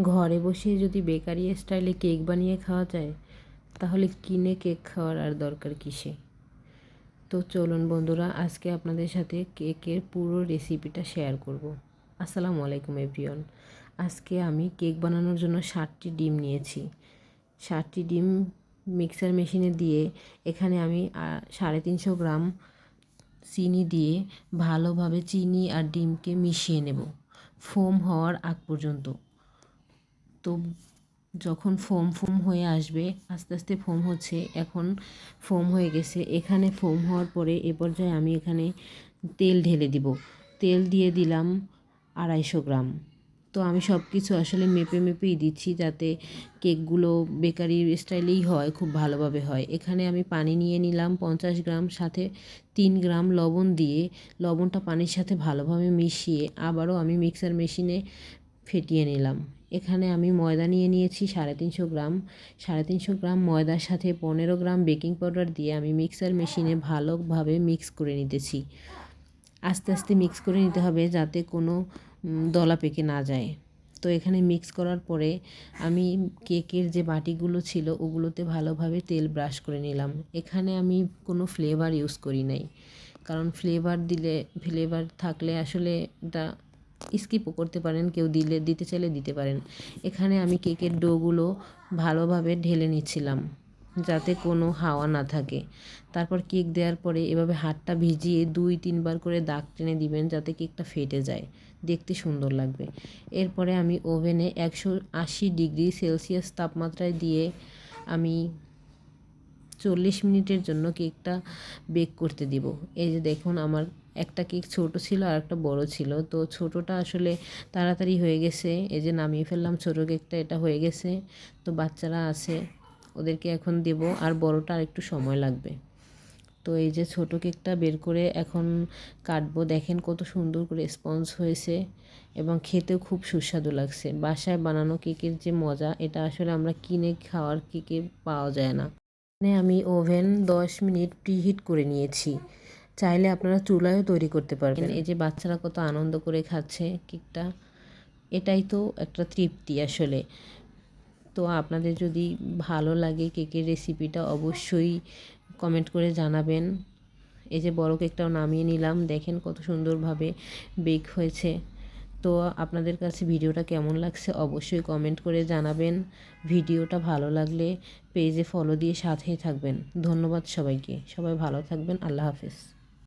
ঘরে বসে যদি বেকারি স্টাইলে কেক বানিয়ে খাওয়া যায় তাহলে কিনে কেক খাওয়ার আর দরকার কিসে। তো চলুন বন্ধুরা, আজকে আপনাদের সাথে কেকের পুরো রেসিপিটা শেয়ার করব। আসসালামু আলাইকুম এভরিওয়ান। আজকে আমি কেক বানানোর জন্য 60টি ডিম নিয়েছি। 60টি ডিম মিক্সার মেশিনে দিয়ে এখানে আমি 350 গ্রাম চিনি দিয়ে ভালোভাবে চিনি আর ডিমকে মিশিয়ে নেব ফোম হওয়ার আগ পর্যন্ত। তো যখন ফোম হয়ে আসবে, আস্তে আস্তে ফোম হচ্ছে, এখন ফোম হয়ে গেছে। এখানে ফোম হওয়ার পরে এ পর্যায়ে আমি এখানে তেল ঢেলে দিব। তেল দিয়ে দিলাম 250 গ্রাম। তো আমি সব কিছু আসলে মেপেই দিচ্ছি যাতে কেকগুলো বেকারির স্টাইলেই হয়, খুব ভালোভাবে হয়। এখানে আমি পানি নিয়ে নিলাম 50 গ্রাম, সাথে 3 গ্রাম লবণ দিয়ে লবণটা পানির সাথে ভালোভাবে মিশিয়ে আবারও আমি মিক্সার মেশিনে ফেটিয়ে নিলাম। এখানে আমি ময়দা নিয়ে নিয়েছি 350 গ্রাম। 350 গ্রাম ময়দার সাথে 15 গ্রাম বেকিং পাউডার দিয়ে আমি মিক্সার মেশিনে ভালোভাবে মিক্স করে নিতেছি। আস্তে আস্তে মিক্স করে নিতে হবে যাতে কোনো দলা পেকে না যায়। তো এখানে মিক্স করার পরে আমি কেকের যে বাটিগুলো ছিল ওগুলোতে ভালোভাবে তেল ব্রাশ করে নিলাম। এখানে আমি কোনো ফ্লেভার ইউজ করি নাই, কারণ ফ্লেভার থাকলে আসলে এটা স্কিপও করতে পারেন, কেউ দিতে চাইলে দিতে পারেন। এখানে আমি কেকের ডোগুলো ভালোভাবে ঢেলে নিচ্ছিলাম যাতে কোনো হাওয়া না থাকে। তারপর কেক দেওয়ার পরে এভাবে হাতটা ভিজিয়ে 2-3 বার করে দাগ টেনে দিবেন যাতে কেকটা ফেটে যায়, দেখতে সুন্দর লাগবে। এরপরে আমি ওভেনে 180 ডিগ্রি সেলসিয়াস তাপমাত্রায় দিয়ে আমি 40 মিনিটের জন্য কেকটা বেক করতে দিব। এই যে দেখুন, আমার একটা কেক ছোট ছিল আর একটা বড় ছিল। তো ছোটটা আসলে তাড়াতাড়ি হয়ে গেছে, এই যে নামিয়ে ফেললাম ছোট কেকটা, এটা হয়ে গেছে। তো বাচ্চারা আছে, ওদেরকে এখন দেব, আর বড়টা আর একটু সময় লাগবে। তো এই যে ছোট কেকটা বের করে এখন কাটবো। দেখেন কত সুন্দর করে স্পঞ্জ হয়েছে এবং খেতেও খুব সুস্বাদু লাগছে। বাসায় বানানো কেকের যে মজা, এটা আসলে আমরা কিনে খাওয়ার কেকে পাওয়া যায় না। এখানে আমি ওভেন 10 মিনিট প্রিহিট করে নিয়েছি। চাইলে আপনারা চুলায়ও তৈরি করতে পারবেন। এই যে বাচ্চারা কত আনন্দ করে খাচ্ছে কেকটা, এটাই তো একটা তৃপ্তি আসলে। তো আপনাদের যদি ভালো লাগে কেকের রেসিপিটা অবশ্যই কমেন্ট করে জানাবেন। এই যে বড় কেকটাও নামিয়ে নিলাম, দেখেন কত সুন্দরভাবে বেক হয়েছে। তো আপনাদের কাছে ভিডিওটা কেমন লাগছে অবশ্যই কমেন্ট করে জানাবেন। ভিডিওটা ভালো লাগলে পেজে ফলো দিয়ে সাথেই থাকবেন। ধন্যবাদ সবাইকে। সবাই ভালো থাকবেন। আল্লাহ হাফেজ।